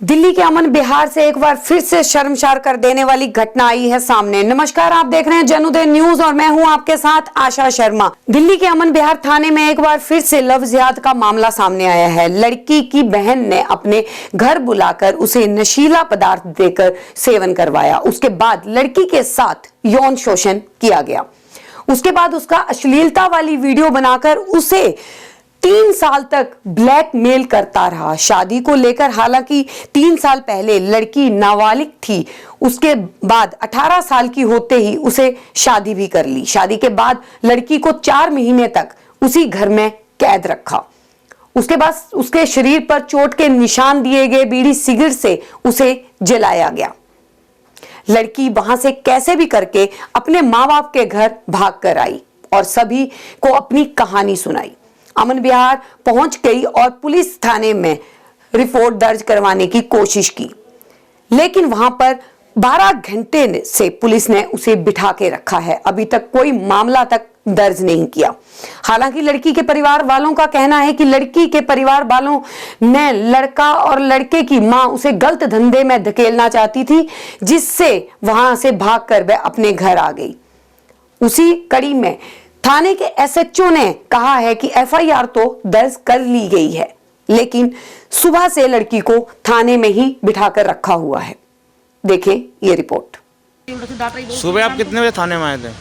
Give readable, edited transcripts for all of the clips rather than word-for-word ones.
दिल्ली के अमन बिहार से एक बार फिर से शर्मसार कर देने वाली घटना आई है सामने। नमस्कार, आप देख रहे हैं जनोदय न्यूज और मैं हूं आपके साथ आशा शर्मा। दिल्ली के अमन बिहार थाने में एक बार फिर से लव जिहाद का मामला सामने आया है। लड़की की बहन ने अपने घर बुलाकर उसे नशीला पदार्थ देकर सेवन करवाया। उसके बाद लड़की के साथ यौन शोषण किया गया। उसके बाद उसका अश्लीलता वाली वीडियो बनाकर उसे 3 साल तक ब्लैकमेल करता रहा। शादी को लेकर हालांकि 3 साल पहले लड़की नाबालिग थी, उसके बाद 18 साल की होते ही उसे शादी भी कर ली। शादी के बाद लड़की को 4 महीने तक उसी घर में कैद रखा। उसके बाद उसके शरीर पर चोट के निशान दिए गए, बीड़ी सिगरेट से उसे जलाया गया। लड़की वहां से कैसे भी करके अपने माँ बाप के घर भाग कर आई और सभी को अपनी कहानी सुनाई। अमन बिहार पहुंच गई और पुलिस थाने में रिपोर्ट दर्ज करवाने की कोशिश की, लेकिन वहां पर 12 घंटे से पुलिस ने उसे बिठा के रखा है। अभी तक कोई मामला तक दर्ज नहीं किया। हालांकि लड़की के परिवार वालों का कहना है कि लड़की के परिवार वालों ने लड़का और लड़के की मां उसे गलत धंधे में धकेलना चाहती थी, जिससे वहां से भागकर वह अपने घर आ गई। उसी कड़ी में थाने के एसएचओ ने कहा है कि एफआईआर तो दर्ज कर ली गई है, लेकिन सुबह से लड़की को थाने में ही बिठाकर रखा हुआ है। देखें ये रिपोर्ट। सुबह आप कितने बजे थाने में आए थे?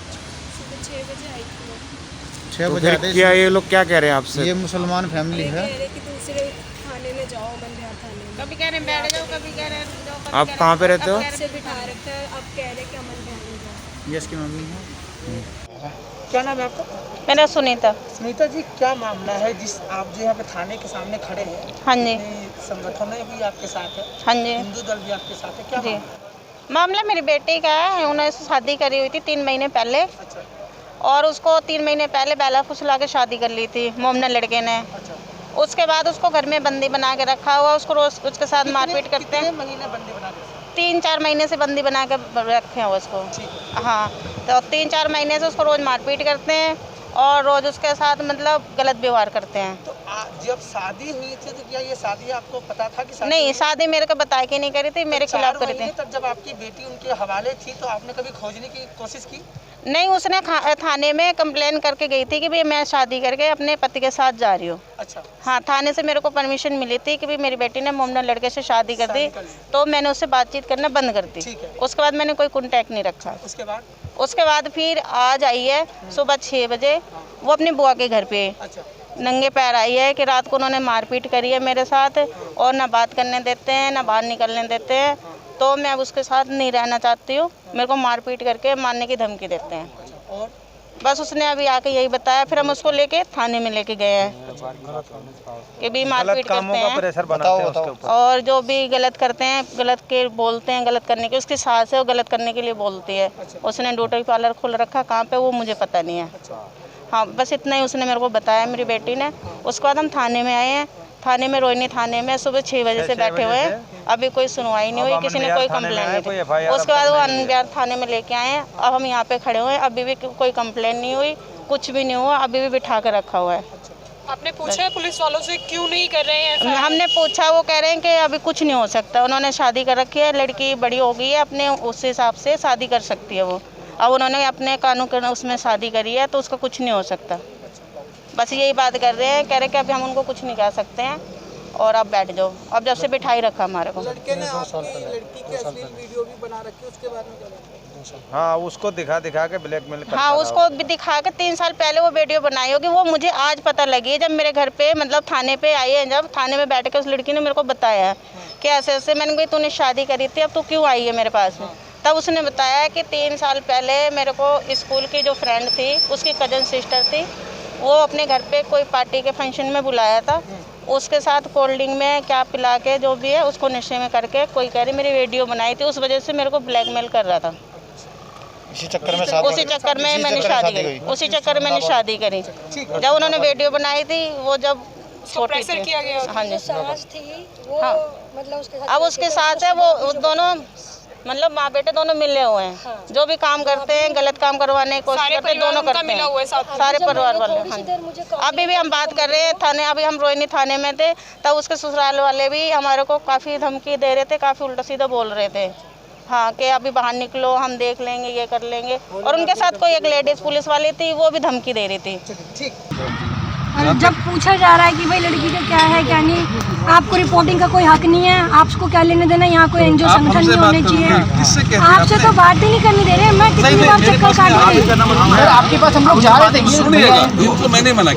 6 तो बजे फिर आते। क्या ये लोग क्या कह रहे हैं आपसे? ये मुसलमान फैमिली है। थाने में जाओ, बंदे थाने में। कभी कह रहे हैं बैठ जाओ, कभी कह रहे हैं रुक जाओ। आप कहाँ पे रहते हो? से बिठा रखा है, अब कह रहे हैं कि अमन बिहार में जाओ। ये इसकी मम्मी है। क्या नाम है आपका? मेरा सुनीता। सुनीता जी, क्या मामला है जिस आप जो यहाँ पे थाने के सामने खड़े हैं? हाँ जी। संगठन भी आपके साथ है, हाँ जी। हिंदू दल भी आपके साथ है, क्या जी, मामला? मामला मेरी बेटी का है। उन्होंने शादी करी हुई थी 3 महीने पहले, अच्छा और उसको 3 महीने पहले बेला फुसला के शादी कर ली थी मोमना लड़के ने। अच्छा। उसके बाद उसको घर में बंदी बना के रखा हुआ। उसको रोज उसके साथ मारपीट करते हैं। महीने बंदी बना के? 3-4 महीने से बंदी बना के रखे हैं उसको। हाँ, तो 3-4 महीने से उसको रोज मारपीट करते हैं और रोज उसके साथ मतलब गलत व्यवहार करते हैं। तो जब शादी हुई थी तो क्या ये शादी आपको पता था कि शादी नहीं, शादी मेरे को बता के नहीं करी थी, मेरे खिलाफ करी थी। तब जब आपकी बेटी उनके हवाले थी तो आपने कभी खोजने की कोशिश की? नहीं, उसने थाने में कंप्लेन करके गई थी कि भाई मैं शादी करके अपने पति के साथ जा रही हूँ। अच्छा। हाँ, थाने से मेरे को परमिशन मिली थी कि भाई मेरी बेटी ने मोमना लड़के से शादी कर दी, तो मैंने उससे बातचीत करना बंद कर दी। ठीक है। उसके बाद मैंने कोई कॉन्टैक्ट नहीं रखा। उसके बाद फिर आज आई है सुबह 6 बजे, वो अपनी बुआ के घर पे अच्छा नंगे पैर आई है कि रात को उन्होंने मारपीट करी है मेरे साथ, और ना बात करने देते हैं ना बाहर निकलने देते हैं। तो मैं अब उसके साथ नहीं रहना चाहती हूँ। मेरे को मारपीट करके मारने की धमकी देते हैं। और बस उसने अभी आके यही बताया। फिर हम उसको लेके थाने में लेके गए हैं कि भी मारपीट करते हैं प्रेशर बनाते हैं उसके ऊपर। और जो भी गलत करते हैं, गलत के बोलते हैं, गलत करने की उसकी सास है, वो गलत करने के लिए बोलती है। उसने ब्यूटी पार्लर खोल रखा, कहाँ पे वो मुझे पता नहीं है। हाँ, बस इतना ही उसने मेरे को बताया मेरी बेटी ने। उसके बाद हम थाने में आए हैं। थाने में रोहिणी थाने में सुबह 6 बजे से बैठे हुए हैं। अभी कोई सुनवाई नहीं हुई, किसी ने कोई कंप्लेन नहीं दी। उसके बाद वो अमन बिहार थाने में लेके आए हैं। अब हम यहाँ पे खड़े हुए हैं, अभी भी कोई कंप्लेन नहीं हुई, कुछ भी नहीं हुआ, अभी भी बिठा कर रखा हुआ है। आपने पूछा है पुलिस वालों से क्यों नहीं कर रहे हैं? हमने पूछा, वो कह रहे हैं कि अभी कुछ नहीं हो सकता। उन्होंने शादी कर रखी है, लड़की बड़ी हो गई है, अपने उस हिसाब से शादी कर सकती है वो। अब उन्होंने अपने कानून उसमें शादी करी है, तो उसका कुछ नहीं हो सकता। बस यही बात कर रहे हैं, कह रहे कि अभी हम उनको कुछ नहीं कह सकते हैं और अब बैठ जाओ। अब जब से बिठाई रखा हमारे को। लड़के ने आपकी लड़की की अश्लील वीडियो भी बना रखी है, उसके बारे में क्या लगता है? हाँ, उसको दिखा के ब्लैकमेल करता हाँ, रहा उसको भी दिखा के 3 साल पहले वो वीडियो बनाई होगी। वो मुझे आज पता लगी है, जब मेरे घर पे मतलब थाने पे आई है। जब थाने में बैठ के उस लड़की ने मेरे को बताया है कि ऐसे ऐसे। मैंने कहा तूने शादी करी थी, अब तू क्यों आई है मेरे पास में? तब उसने बताया कि 3 साल पहले मेरे को स्कूल की जो फ्रेंड थी, उसकी कजन सिस्टर थी, वो अपने घर पे कोई पार्टी के फंक्शन में बुलाया था। उसके साथ कोल्ड ड्रिंक में क्या पिला के जो भी है उसको नशे में करके कोई कह रही मेरी वीडियो बनाई थी, उस वजह से मेरे को ब्लैकमेल कर रहा था। इसी चक्कर में मैंने शादी करी। उसी चक्कर में मैंने शादी करी। जब उन्होंने वीडियो बनाई थी, वो जब छोटी थी। किया गया। हाँ जी। सास थी वो, हाँ। मतलब उसके साथ अब उसके साथ है वो दोनों मतलब माँ बेटे दोनों मिले हुए हैं। जो भी काम करते हैं गलत काम करवाने की कोशिश करते हैं, दोनों करते हैं, सारे परिवार वाले। हाँ, अभी भी हम बात कर रहे हैं थाने, अभी हम रोहिणी थाने में थे, तब उसके ससुराल वाले भी हमारे को काफ़ी धमकी दे रहे थे, काफ़ी उल्टा सीधा बोल रहे थे। हाँ, कि अभी बाहर निकलो, हम देख लेंगे, ये कर लेंगे। और उनके साथ कोई एक लेडीज़ पुलिस वाली थी, वो भी धमकी दे रही थी। और जब पूछा जा रहा है कि भाई लड़की का क्या है क्या नहीं, आपको रिपोर्टिंग का कोई हक नहीं है, आपको क्या लेने देना, यहाँ कोई एनजीओ संगठन नहीं होने चाहिए। आपसे तो बात ही नहीं करने दे रहे। मैं कितनी बार चक्कर काट रही। आपके पास हम लोग जा रहे थे। सुनिएगा, इनको मैंने मना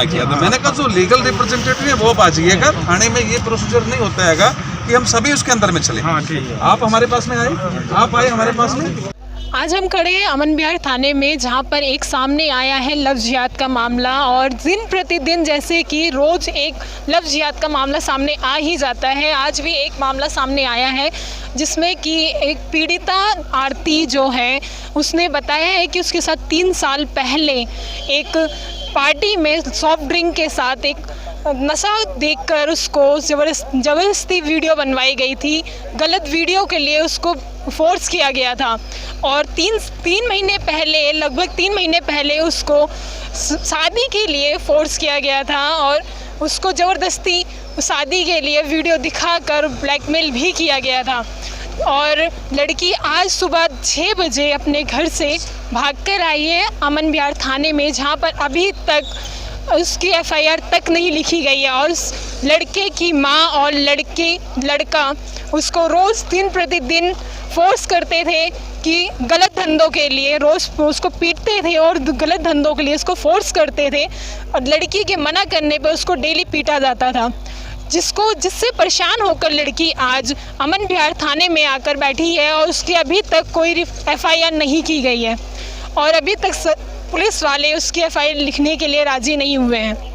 किया था, मैंने कहा जो लीगल रिप्रेजेंटेटिव है वो आ जाइएगा थाने में। ये प्रोसीजर नहीं होता हैगा कि हम सभी उसके अंदर में चले। आप हमारे पास में आए, आप आए हमारे पास में। आज हम खड़े हैं अमन विहार थाने में, जहां पर एक सामने आया है लव जिहाद का मामला। और दिन प्रतिदिन जैसे कि रोज़ एक लव जिहाद का मामला सामने आ ही जाता है, आज भी एक मामला सामने आया है जिसमें कि एक पीड़िता आरती जो है उसने बताया है कि उसके साथ 3 साल पहले एक पार्टी में सॉफ्ट ड्रिंक के साथ एक नशा देखकर उसको ज़बरदस्ती वीडियो बनवाई गई थी। गलत वीडियो के लिए उसको फोर्स किया गया था और तीन महीने पहले, लगभग 3 महीने पहले उसको शादी के लिए फोर्स किया गया था और उसको ज़बरदस्ती शादी के लिए वीडियो दिखाकर ब्लैकमेल भी किया गया था। और लड़की आज सुबह 6 बजे अपने घर से भागकर आई है अमन विहार थाने में, जहां पर अभी तक उसकी एफआईआर तक नहीं लिखी गई है। और उस लड़के की माँ और लड़का उसको रोज़ दिन प्रतिदिन फोर्स करते थे कि गलत धंधों के लिए, रोज़ उसको पीटते थे और गलत धंधों के लिए उसको फोर्स करते थे। और लड़की के मना करने पर उसको डेली पीटा जाता था, जिससे परेशान होकर लड़की आज अमन विहार थाने में आकर बैठी है और उसकी अभी तक कोई एफआईआर नहीं की गई है और अभी तक पुलिस वाले उसकी एफआईआर लिखने के लिए राजी नहीं हुए हैं।